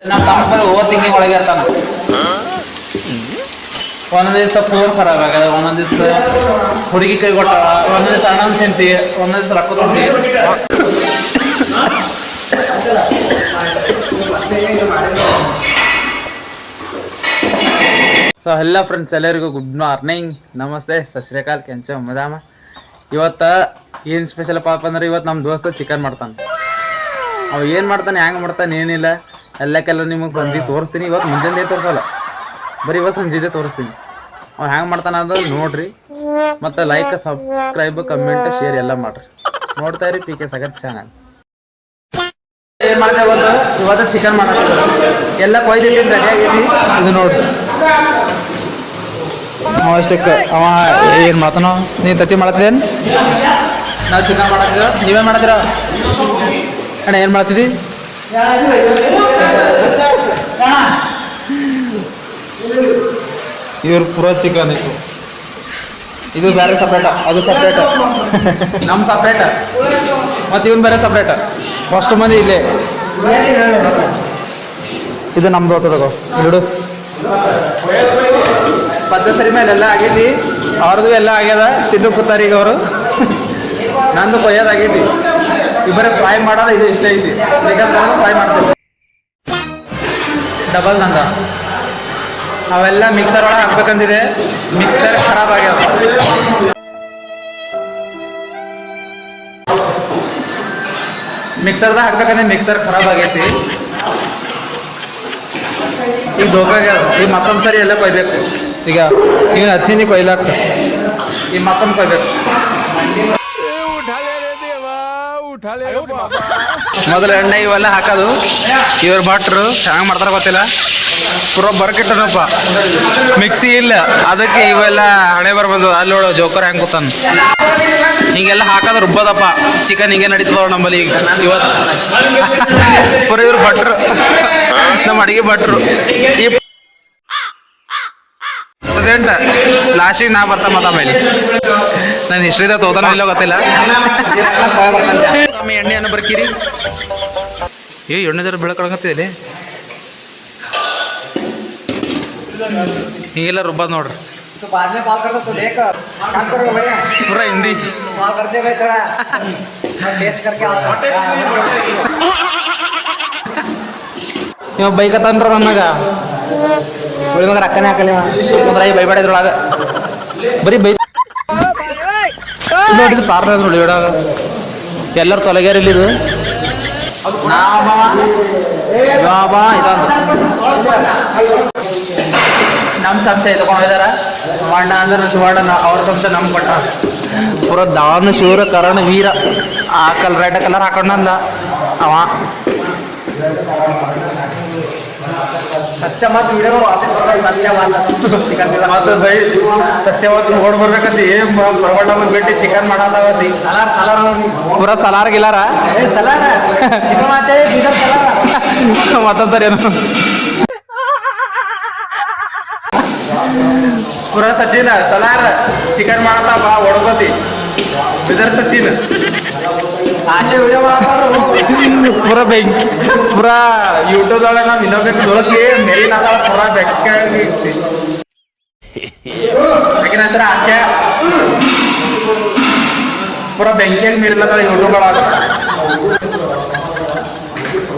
ನಮ್ಮ ತಮ್ಮ over thinking ಒಳಗೆ ಇರ್ತಾನೆ. ಒಂದೊಂದು ದಿವಸ ಫೋನ್ ಖರಾಬ್ ಆಗ್ಯದ, ಒಂದೊಂದು ದಿವಸ ಹುಡುಗಿ ಕೈ ಕೊಟ್ಟಾಳ, ಒಂದೊಂದು ದಿವಸ ಅಣ್ಣನ ಚಿಂತಿ, ಒಂದೊಂದು ದಿವಸ ರೊಕ್ಕ ತುಂಬಿ. ಸೊ ಎಲ್ಲ ಫ್ರೆಂಡ್ಸ್ ಎಲ್ಲರಿಗೂ ಗುಡ್ ಮಾರ್ನಿಂಗ್, ನಮಸ್ತೆ, ಸತ್ ಶ್ರೀ ಅಕಾಲ್, ಕೆಂಚ ಮದಾಮ. ಇವತ್ತು ಏನು ಸ್ಪೆಷಲ್ ಪಾಪ ಅಂದ್ರೆ ಇವತ್ತು ನಮ್ಮ ದೋಸ್ತ ಚಿಕನ್ ಮಾಡ್ತಾನೆ. ಅವ ಏನು ಮಾಡ್ತಾನೆ, ಹ್ಯಾಂಗೆ ಮಾಡ್ತಾನೆ, ಏನಿಲ್ಲ ಎಲ್ಲಕ್ಕೆಲ್ಲ ನಿಮಗೆ ಸಂಜೆ ತೋರಿಸ್ತೀನಿ. ಇವತ್ತು ಮುಂಜಾನೆ ತೋರಿಸಲ್ಲ, ಬರೀ ಇವತ್ತು ಸಂಜೆದೆ ತೋರಿಸ್ತೀನಿ. ಅವ್ ಹ್ಯಾಂಗೆ ಮಾಡ್ತಾನೆ ಅಂದ್ರೆ ನೋಡ್ರಿ. ಮತ್ತು ಲೈಕ್, ಸಬ್ಸ್ಕ್ರೈಬ್, ಕಮೆಂಟ್, ಶೇರ್ ಎಲ್ಲ ಮಾಡ್ರಿ. ನೋಡ್ತಾ ಇರಿ ಪಿ ಕೆ ಸಾಗರ್ ಚಾನಲ್. ಏನು ಮಾಡ್ತೇವೆ ಇವತ್ತು ಚಿಕನ್ ಮಾಡತ್ತೇವೆ. ಎಲ್ಲ ಕೊಯ್ದಿಟ್ಟು ರೆಡಿ ಆಗೈತಿ. ಇದು ನೋಡ್ರಿ, ಅಷ್ಟಕ್ಕೆ ಅವ ಏನು ಮಾಡ್ತಾನೋ. ನೀನು ತತ್ತಿ ಮಾಡತ್ತೇನು? ನಾವು ಚಿಕನ್ ಮಾಡತ್ತಿದ, ನೀವೇ ಮಾಡತ್ತೀರ ಅಣ್ಣ? ಏನು ಮಾಡ್ತಿದ್ದಿ? ಇವ್ರು ಪೂರ ಚಿಕನ್ ಇತ್ತು. ಇದು ಬೇರೆ ಸಪ್ರೇಟ, ಅದು ಸಪ್ರೇಟ, ನಮ್ಮ ಸಪ್ರೇಟ, ಮತ್ತು ಇವನ್ ಬೇರೆ ಸಪ್ರೇಟ. ಫಸ್ಟ್ ಮಂದಿ ಇಲ್ಲೇ. ಇದು ನಮ್ದು ಹೊತ್ತದಗೋ ಇಡು. ಪದ್ಧ ಸರಿ ಮೇಲೆ ಎಲ್ಲ ಆಗೈತಿ. ಅವ್ರದ್ದು ಎಲ್ಲ ಆಗ್ಯದ, ತಿಂದು ಕೂತಾರ ಈಗ ಅವರು. ನಂದು ಕೊಯ್ಯೋದಾಗೈತಿ. ಇಬ್ಬರೇ ಫ್ರೈ ಮಾಡೋದು. ಇದು ಇಷ್ಟ ಐತಿ. ಶ್ರೀಕಾಂತ್ ಫ್ರೈ ಮಾಡ್ತೀವಿ. ಡಬಲ್ ನಂದ ಅವೆಲ್ಲ ಮಿಕ್ಸರ್ ಒಳಗೆ ಹಾಕ್ಬೇಕಂದಿದೆ. ಮಿಕ್ಸರ್ ಖರಾಬ್ ಆಗ್ಯಾವ. ಮಿಕ್ಸರ್ದಾಗ ಹಾಕ್ಬೇಕಂದ್ರೆ ಮಿಕ್ಸರ್ ಖರಾಬ್ ಆಗೈತಿ. ಈಗ ದೋಕಾಗ್ಯಾವ. ಈಗ ಮತ್ತೊಂದು ಸರಿ ಎಲ್ಲ ಕೊಯ್ಬೇಕು. ಈಗ ಇವನು ಹಚ್ಚಿನಿ ಕೊಯ್ಲಾಕ. ಈಗ ಮತ್ತೊಂದು ಕೊಯ್ಬೇಕು. ಮೊದಲು ಎಣ್ಣೆ ಇವೆಲ್ಲ ಹಾಕೋದು. ಇವ್ರು ಭಟ್ರು ಚೆನ್ನಾಗಿ ಮಾಡ್ತಾರ ಗೊತ್ತಿಲ್ಲ. ಪೂರ ಬರ್ಕಿಟ್ಟನಪ್ಪ. ಮಿಕ್ಸಿ ಇಲ್ಲ, ಅದಕ್ಕೆ ಇವೆಲ್ಲ ಹಣೆ ಬರ್ಬಂದು. ಅಲ್ಲಿ ನೋಡು ಜೋಕರ್ ಹೆಂಗೆ ಕೂತಾನ. ಹಿಂಗೆಲ್ಲ ಹಾಕೋದು ರುಬ್ಬದಪ್ಪ. ಚಿಕನ್ ಹಿಂಗೆ ನಡೀತದ ನಮ್ಮಲ್ಲಿ ಈಗ ಇವತ್ತು. ಪೂರ ಇವ್ರು ಭಟ್ರು, ನಮ್ಮ ಅಡಿಗೆ ಭಟ್ರು. ಈ ಪ್ರೆಸೆಂಟ್ ಲಾಸ್ಟಿಗೆ ನಾ ಬರ್ತಾ ಮತ್ತ ಮೇಲೆ ನಾನು ಹಿಸ್ಟ್ರಿದ ತೋತಾನೋ ಇಲ್ಲೋ ಗೊತ್ತಿಲ್ಲ. ಎಣ್ಣೆಯನ್ನು ಬರ್ಕಿರಿ. ಎಣ್ಣೆ ಜರ ಬೆಳಕಳಗತ್ತಿದೆ. ಹಿಂಗೆಲ್ಲ ರುಬ್ಬದ್ ನೋಡ್ರಿ. ಪೂರ ಹಿಂದಿ. ಇವ ಬೈಕತ್ತನ್ರ ನನ್ನಾಗ. ಉಳಿಮಗ ರಕ್ಕನೇ ಹಾಕಲ್ಲ. ಬೈಬೇಡ ಇದ್ರೊಳಗ ಬರೀ ಬೈ ನೋಡಿದ್ದು ಪಾರ್ಲರ್ ನೋಡಿ ಇಡಾಗ ಎಲ್ಲರೂ ತೊಲಗ್ಯಾರ ಇಲ್ಲಿ. ಇದು ನಮ್ಮ ಸಂಸ್ಥೆ ತಗೊಂಡಿದಾರ. ಅಣ್ಣ ಅಂದ್ರೆ ಶಿವಣ್ಣ, ಅವ್ರ ಸಂಸ್ಥೆ ನಮ್ಗೆ ಕೊಟ್ಟ. ಪೂರ ದಾವಣ ಶಿವರ ಕರಣ ವೀರ. ಆ ರೆಡ್ ಕಲರ್ ಹಾಕೊಂಡಲ್ಲ ಅವ. ಸಚ್ಚ ಮಾತು ವಿಡಿಯೋ ವಾಪಸ್ ಸಚ್ಚ ಮಾತು ನೋಡ್ ಬರ್ಬೇಕಂತ. ಏನ್ ಬರವಣ್ಣ ಭೇಟಿ ಚಿಕನ್ ಮಾಡಾವತಿ. ಪೂರ ಸಲಾರ್ ಗಿಲಾರ ಮತ್ತೊಂದ್ಸರಿ ಏನು ಪೂರ ಸಚಿನ್ ಸಲಾರ್ ಚಿಕನ್ ಮಾಡತ್ತ ಬಾ ಹೊಡ್ಕೋತಿ. ಬಿದರ್ ಸಚಿನ್ ಆಶೆ ವಿಡಿಯೋ ಪೂರ ಬೆಂಕಿ. ಪೂರ ಯೂಟ್ಯೂಬ್ದೊಳಗೆ ನಾವು ಇನ್ನೊಬ್ಬಕ್ಕೆ ತೋರಿಸಿ ಮೇಲಿನ ಪೂರ ಬೆಕ್ಕಾಗಿ ಆಕಿನ ಹೆಸರು ಆಶೆ. ಪೂರ ಬೆಂಕಿಯಾಗಿ ಮೀರ್ಲತ್ತದ ಯೂಟ್ಯೂಬ್ ಒಳಗೆ.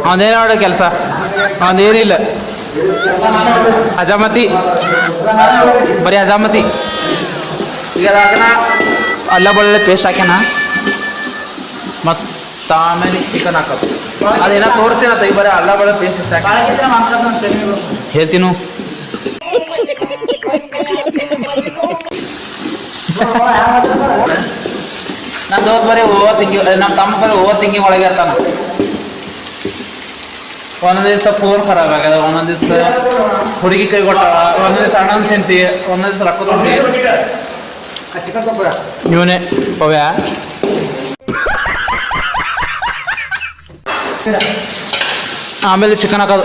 ಅವನೇನು ಮಾಡೋ ಕೆಲಸ, ಅವನೇನಿಲ್ಲ. ಹಜಾಮತಿ, ಬರೀ ಹಜಾಮತಿ. ಈಗ ಅದಾಗನ ಅಲ್ಲ ಬೆಳ್ಳುಳ್ಳಿ ಪೇಸ್ಟ್ ಹಾಕ್ಯಾನ. ಮತ್ತು ಆಮೇಲೆ ಚಿಕನ್ ಹಾಕೋದು. ಅದೇನೋ ತೋರಿಸ್ತೀನ ಈ ಬರೀ ಅಲ್ಲ ಬೆಳ್ಳುಳ್ಳಿ ಪೇಸ್ಟ್ ಹೇಳ್ತೀನು. ನನ್ನ ದೋಸ್ತ್ ಬರೀ ಓವರ್ ಥಿಂಕಿಂಗ್, ನಮ್ಮ ತಮ್ಮ ಬರೀ ಓವರ್ ಥಿಂಕಿಂಗ್ ಒಳಗೆ ಇರ್ತಾನೆ. ಒಂದೊಂದು ದಿವಸ ಫೋನ್ ಖರಾಬ್ ಆಗ್ಯದ, ಒಂದೊಂದು ದಿವಸ ಹುಡುಗಿ ಕೈ ಕೊಟ್ಟಾಳ, ಒಂದೊಂದು ದಿವಸ ಅಣ್ಣನ ಚಿಂತಿ, ಒಂದೊಂದು ದಿವಸ ರೊಕ್ಕ ತುಂಬಿ. ಇವನೇ ಪವ್ಯ. ಆಮೇಲೆ ಚಿಕನ್ ಹಾಕೋದು.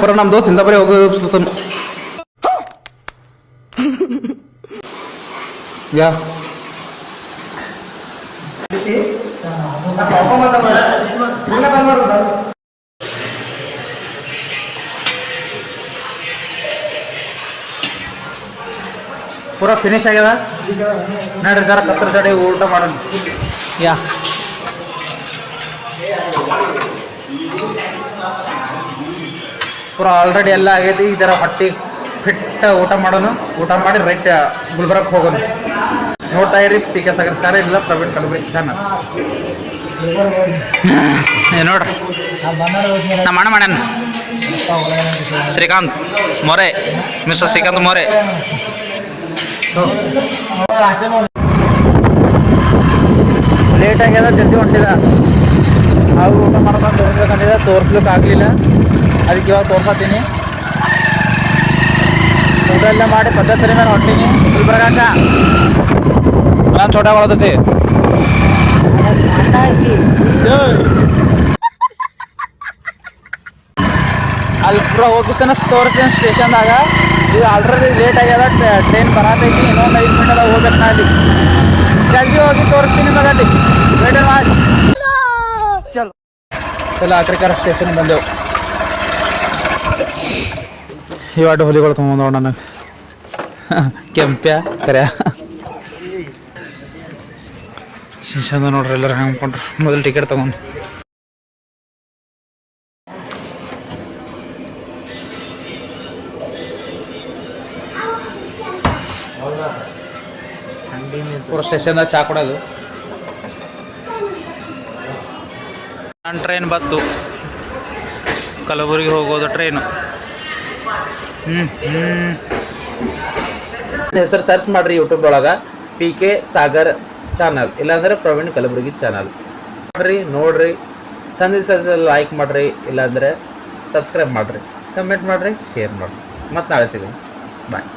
ಪುರ ನಮ್ಮ ದೋಸ್ತ್ ಇಂದ ಬರೀ ಹೋಗೋದು ಯಾ ಪೂರಾ ಫಿನಿಶ್ ಆಗ್ಯದ ನೋಡ್ರಿ ಜರ ಕತ್ರ ಜಡಿ ಊಟ ಮಾಡೋಣ ಯಾ ಪೂರಾ ಆಲ್ರೆಡಿ ಎಲ್ಲ ಆಗೈತಿ ಈ ಥರ ಹೊಟ್ಟಿ ಫಿಟ್ ಊಟ ಮಾಡೋಣ ಊಟ ಮಾಡಿ ರೈಟ್ ಗುಲ್ಬರ್ಗಕ್ಕೆ ಹೋಗೋಣ ನೋಡ್ತಾ ಇರಿ PK ಸಾಗರ್ ಚಾನಲ್ ಇಲ್ಲ ಪ್ರವೀಣ್ ಕಲಬುರ್ಗಿ ಚಾನಲ್ ನೋಡ್ರಿ ನಮ್ಮ ಅಣ್ಣ ಮಾಡ್ಯಾನ ಶ್ರೀಕಾಂತ್ ಮೊರೆ ಮಿಸ್ಟರ್ ಶ್ರೀಕಾಂತ್ ಮೊರೆ ಲೇಟ್ ಆಗ್ಯದ ಜಲ್ದಿ ಹೊಂಟಿದ ಅವ್ರು ಊಟ ಮಾಡ್ಕೊಂಡು ತೋರಿಸ್ಬೇಕಂತಿದೆ ತೋರಿಸ್ಲಿಕ್ಕೆ ಆಗಲಿಲ್ಲ ಅದಕ್ಕೆ ಇವಾಗ ತೋರ್ಸತ್ತೀನಿ ಊಟ ಎಲ್ಲ ಮಾಡಿ ಪದ್ಧ ಸರಿ ಮೇಲೆ ಹೊಂಟೀನಿ ಗುಲ್ಬರ್ಗಾಕ ನಾನು ಚೋಟ ಬಳತೈತಿ ಅಲ್ಲಿ ಪೂರ ಹೋಗಿಸ್ತಾನೆ ತೋರಿಸ್ತೀನಿ ಸ್ಟೇಷನ್ದಾಗ ಇದು ಆಲ್ರೆಡಿ ಲೇಟ್ ಆಗ್ಯದ ಟ್ರೈನ್ ಬರತೈತಿ ಇನ್ನೊಂದು 5 ಮಿನಿಟ್ದಾಗ ಹೋಗ್ಬೇಕು ನಾ ಅಲ್ಲಿ ಜಲ್ದಿ ಹೋಗಿ ತೋರಿಸ್ತೀನಿ ಮಗ ಅಲ್ಲಿ ವೇಟರ್ ಮಾಡಿ ಚಲೋ ಆಕ್ರಿಕಾರ ಸ್ಟೇಷನ್ ಬಂದೆವು ಇವಾಡು ಹುಲಿಗಳು ತೊಗೊಂಡವ ನನಗೆ ಕೆಂಪ್ಯ ಕರ್ಯ ಸ್ಟೇಷನ್ದ ನೋಡ್ರಿ ಎಲ್ಲರೂ ಹಂಗೆ ಕೊಂಡ್ರು ಮೊದಲು ಟಿಕೆಟ್ ತೊಗೊಂಡು ಪೂರ ಸ್ಟೇಷನ್ದಾಗ ಚಾ ಕೊಡೋದು ನನ್ನ ಟ್ರೈನ್ ಬತ್ತು ಕಲಬುರಗಿ ಹೋಗೋದು ಟ್ರೈನು ಹೆಸರು ಸರ್ಚ್ ಮಾಡಿರಿ ಯೂಟ್ಯೂಬ್ ಒಳಗೆ PK ಸಾಗರ್ ಚಾನಲ್ ಇಲ್ಲಾಂದ್ರೆ ಪ್ರವೀಣ್ ಕಲಬುರ್ಗಿ ಚಾನಲ್ ನೋಡ್ರಿ ಚಂದ ಲೈಕ್ ಮಾಡಿರಿ ಇಲ್ಲಾಂದರೆ ಸಬ್ಸ್ಕ್ರೈಬ್ ಮಾಡಿರಿ ಕಮೆಂಟ್ ಮಾಡಿರಿ ಶೇರ್ ಮಾಡಿರಿ ಮತ್ತು ನಾಳೆ ಸಿಗೋಣ ಬಾಯ್